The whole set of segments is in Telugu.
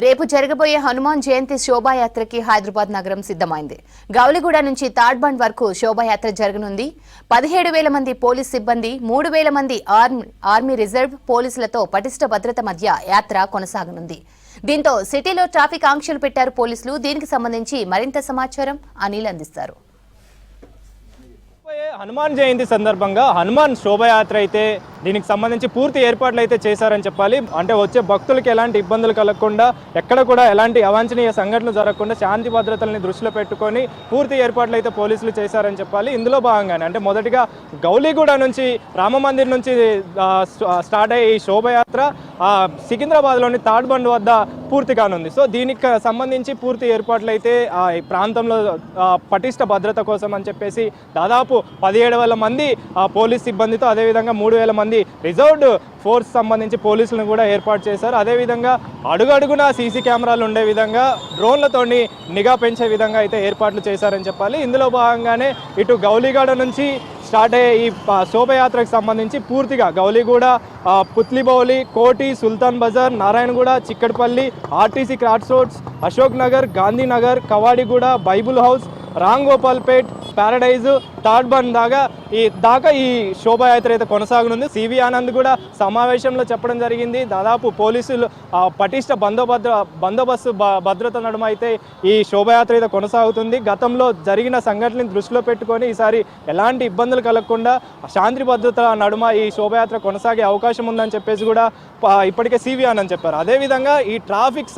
రేపు జరగబోయే హనుమాన్ జయంతి శోభాయాత్రకి హైదరాబాద్ నగరం సిద్ధమైంది. గౌలిగూడ నుంచి తాడ్బండ్ వరకు శోభాయాత్ర జరగనుంది. 17,000 మంది పోలీస్ సిబ్బంది, 3,000 మంది ఆర్మీ రిజర్వ్ పోలీసులతో పటిష్ట భద్రత మధ్య యాత్ర కొనసాగనుంది. దీంతో సిటీలో ట్రాఫిక్ ఆంక్షలు పెట్టారు పోలీసులు. దీనికి సంబంధించి మరింత సమాచారం అనిల్ అందిస్తారు. హనుమాన్ జయంతి సందర్భంగా హనుమాన్ శోభయాత్ర అయితే దీనికి సంబంధించి పూర్తి ఏర్పాట్లు అయితే చేశారని చెప్పాలి. అంటే వచ్చే భక్తులకు ఎలాంటి ఇబ్బందులు కలగకుండా, ఎక్కడ కూడా ఎలాంటి అవాంఛనీయ సంఘటనలు జరగకుండా శాంతి భద్రతల్ని దృష్టిలో పెట్టుకొని పూర్తి ఏర్పాట్లు అయితే పోలీసులు చేశారని చెప్పాలి. ఇందులో భాగంగానే అంటే మొదటిగా గౌలిగూడ నుంచి రామ మందిర్ నుంచి స్టార్ట్ అయ్యే ఈ శోభయాత్ర సికింద్రాబాద్లోని తాడ్బండ్ వద్ద పూర్తి కానుంది. సో దీనికి సంబంధించి పూర్తి ఏర్పాట్లు అయితే ఈ ప్రాంతంలో పటిష్ట భద్రత కోసం అని చెప్పేసి దాదాపు 17,000 మంది పోలీస్ సిబ్బందితో, అదేవిధంగా 3,000 మంది రిజర్వ్డ్ ఫోర్స్ సంబంధించి పోలీసులను కూడా ఏర్పాటు చేశారు. అదేవిధంగా అడుగడుగునా సీసీ కెమెరాలు ఉండే విధంగా డ్రోన్లతోని నిఘా పెంచే విధంగా అయితే ఏర్పాట్లు చేశారని చెప్పాలి. ఇందులో భాగంగానే ఇటు గౌలిగూడ నుంచి స్టార్ట్ అయ్యే ఈ శోభయాత్రకు సంబంధించి పూర్తిగా Gowliguda, Putlibowli, Koti, Sultan Bazar, Narayanaguda, Chikkadpally, RTC cross roads, Ashok Nagar, Gandhinagar, Kavadiguda, Bible House, Ramgopalpet, Paradise, Tadbund దాకా ఈ శోభాయాత్ర అయితే కొనసాగనుంది. సివి ఆనంద్ కూడా సమావేశంలో చెప్పడం జరిగింది. దాదాపు పోలీసులు పటిష్ట బందోబస్తు భద్రత నడుమ అయితే ఈ శోభాయాత్ర అయితే కొనసాగుతుంది. గతంలో జరిగిన సంఘటనలను దృష్టిలో పెట్టుకొని ఈసారి ఎలాంటి ఇబ్బందులు కలగకుండా శాంతి భద్రత నడుమ ఈ శోభాయాత్ర కొనసాగే అవకాశం ఉందని చెప్పేసి కూడా ఇప్పటికే సివి ఆనంద్ చెప్పారు. అదేవిధంగా ఈ ట్రాఫిక్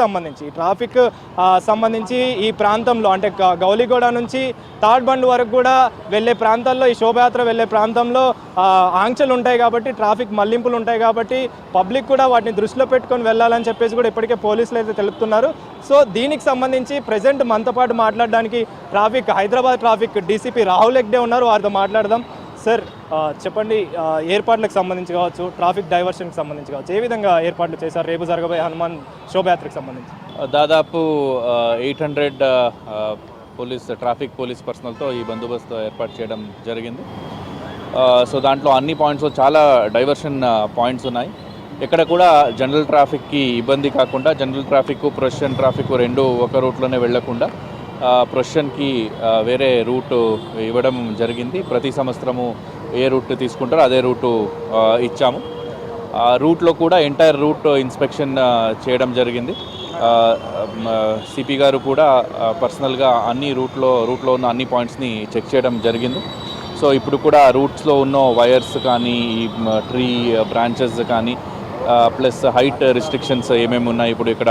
సంబంధించి ఈ ప్రాంతంలో అంటే గౌలిగూడ నుంచి తాడ్బండ్ వరకు కూడా వెళ్ళే ప్రాంతాల్లో, ఈ శోభయాత్ర వెళ్ళే ప్రాంతంలో ఆంక్షలు ఉంటాయి కాబట్టి, ట్రాఫిక్ మళ్లింపులు ఉంటాయి కాబట్టి పబ్లిక్ కూడా వాటిని దృష్టిలో పెట్టుకొని వెళ్ళాలని చెప్పేసి కూడా ఇప్పటికే పోలీసులు అయితే తెలుపుతున్నారు. సో దీనికి సంబంధించి ప్రజెంట్ మనతో పాటు మాట్లాడడానికి హైదరాబాద్ ట్రాఫిక్ డీసీపీ రాహుల్ హెగ్డే ఉన్నారు. వారితో మాట్లాడదాం. సార్ చెప్పండి, ఏర్పాట్లకు సంబంధించి కావచ్చు, ట్రాఫిక్ డైవర్షన్కి సంబంధించి కావచ్చు, ఏ విధంగా ఏర్పాట్లు చేశారు రేపు జరగబోయే హనుమాన్ శోభయాత్రకు సంబంధించి? దాదాపు 800 ట్రాఫిక్ పోలీస్ పర్సనల్తో ఈ బందోబస్తు ఏర్పాటు చేయడం జరిగింది. సో దాంట్లో అన్ని పాయింట్స్ చాలా డైవర్షన్ పాయింట్స్ ఉన్నాయి. ఎక్కడ కూడా జనరల్ ట్రాఫిక్కి ఇబ్బంది కాకుండా, జనరల్ ట్రాఫిక్, ప్రొసెషన్ ట్రాఫిక్ రెండు ఒక రూట్లోనే వెళ్లకుండా ప్రొసెషన్కి వేరే రూట్ ఇవ్వడం జరిగింది. ప్రతి సంవత్సరము ఏ రూట్ తీసుకుంటారో అదే రూటు ఇచ్చాము. ఆ రూట్లో కూడా ఎంటైర్ రూట్ ఇన్స్పెక్షన్ చేయడం జరిగింది. సిపి గారు కూడా పర్సనల్గా అన్ని రూట్లో ఉన్న అన్ని పాయింట్స్ని చెక్ చేయడం జరిగింది. సో ఇప్పుడు కూడా రూట్స్లో ఉన్న వైర్స్ కానీ, ఈ ట్రీ బ్రాంచెస్ కానీ, ప్లస్ హైట్ రిస్ట్రిక్షన్స్ ఏమేమి ఉన్నాయి, ఇప్పుడు ఇక్కడ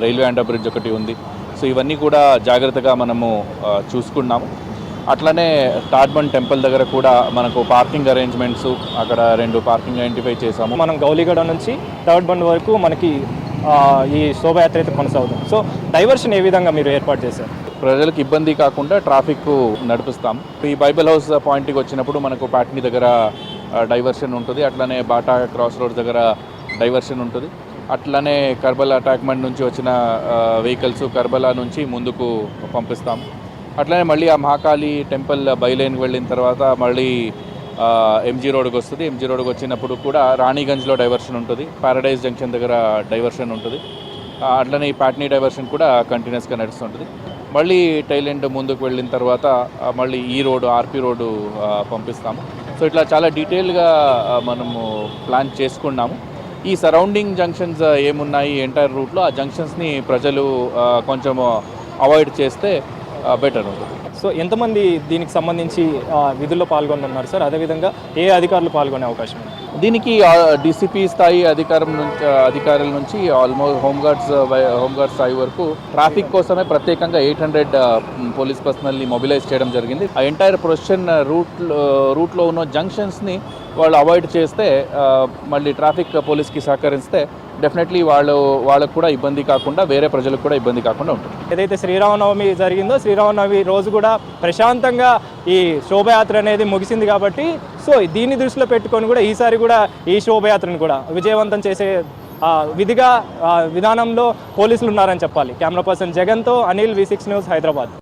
రైల్వే అండర్ బ్రిడ్జ్ ఒకటి ఉంది. సో ఇవన్నీ కూడా జాగ్రత్తగా మనము చూసుకున్నాము. అట్లనే తాడ్బండ్ టెంపుల్ దగ్గర కూడా మనకు పార్కింగ్ అరేంజ్మెంట్స్, అక్కడ 2 పార్కింగ్ ఐడెంటిఫై చేసాము. మనం గౌలిగూడ నుంచి తాడ్బండ్ వరకు మనకి ఈ శోభయాత్ర అయితే కొనసాగుతుంది. సో డైవర్షన్ ఏ విధంగా మీరు ఏర్పాటు చేశారు? ప్రజలకు ఇబ్బంది కాకుండా ట్రాఫిక్ నడిపిస్తాం. ఈ బైబిల్ హౌస్ పాయింట్కి వచ్చినప్పుడు మనకు పాట్నీ దగ్గర డైవర్షన్ ఉంటుంది. అట్లనే బాటా క్రాస్ రోడ్స్ దగ్గర డైవర్షన్ ఉంటుంది. అట్లనే కర్బలా అటాక్మెంట్ నుంచి వచ్చిన వెహికల్స్ కర్బలా నుంచి ముందుకు పంపిస్తాము. అట్లనే మళ్ళీ ఆ మహాకాళి టెంపుల్ బైలైన్కి వెళ్ళిన తర్వాత మళ్ళీ ఎంజీ రోడ్కి వస్తుంది. ఎంజీ రోడ్కి వచ్చినప్పుడు కూడా రాణిగంజ్లో డైవర్షన్ ఉంటుంది, ప్యారడైజ్ జంక్షన్ దగ్గర డైవర్షన్ ఉంటుంది. అట్లనే ఈ పాట్నీ డైవర్షన్ కూడా కంటిన్యూస్గా నడుస్తుంటుంది. మళ్ళీ టైలెండ్ ముందుకు వెళ్ళిన తర్వాత మళ్ళీ ఈ రోడ్డు, ఆర్పీ రోడ్డు పంపిస్తాము. సో ఇట్లా చాలా డీటెయిల్గా మనము ప్లాన్ చేసుకున్నాము. ఈ సరౌండింగ్ జంక్షన్స్ ఏమున్నాయి ఎంటైర్ రూట్లో, ఆ జంక్షన్స్ని ప్రజలు కొంచెం అవాయిడ్ చేస్తే బెటర్ ఉంటుంది. సో ఎంతమంది దీనికి సంబంధించి విధుల్లో పాల్గొన్నారు సార్? అదేవిధంగా ఏ అధికారులు పాల్గొనే అవకాశం ఉంది? దీనికి డీసీపీ స్థాయి అధికారుల నుంచి ఆల్మోస్ట్ హోంగార్డ్ స్థాయి వరకు ట్రాఫిక్ కోసమే ప్రత్యేకంగా 800 పోలీస్ పర్సనల్ని మొబిలైజ్ చేయడం జరిగింది. ఆ ఎంటైర్ ప్రొసెషన్ రూట్లో ఉన్న జంక్షన్స్ని వాళ్ళు అవాయిడ్ చేస్తే, మళ్ళీ ట్రాఫిక్ పోలీస్కి సహకరిస్తే డెఫినెట్లీ వాళ్ళకు కూడా ఇబ్బంది కాకుండా, వేరే ప్రజలకు కూడా ఇబ్బంది కాకుండా ఉంటుంది. ఏదైతే శ్రీరామనవమి జరిగిందో, శ్రీరామనవమి రోజు కూడా ప్రశాంతంగా ఈ శోభయాత్ర అనేది ముగిసింది కాబట్టి, సో దీన్ని దృష్టిలో పెట్టుకొని కూడా ఈసారి కూడా ఈ శోభయాత్రను కూడా విజయవంతం చేసే విధానంలో పోలీసులు ఉన్నారని చెప్పాలి. కెమెరా పర్సన్ జగన్తో అనిల్, V6 న్యూస్, హైదరాబాద్.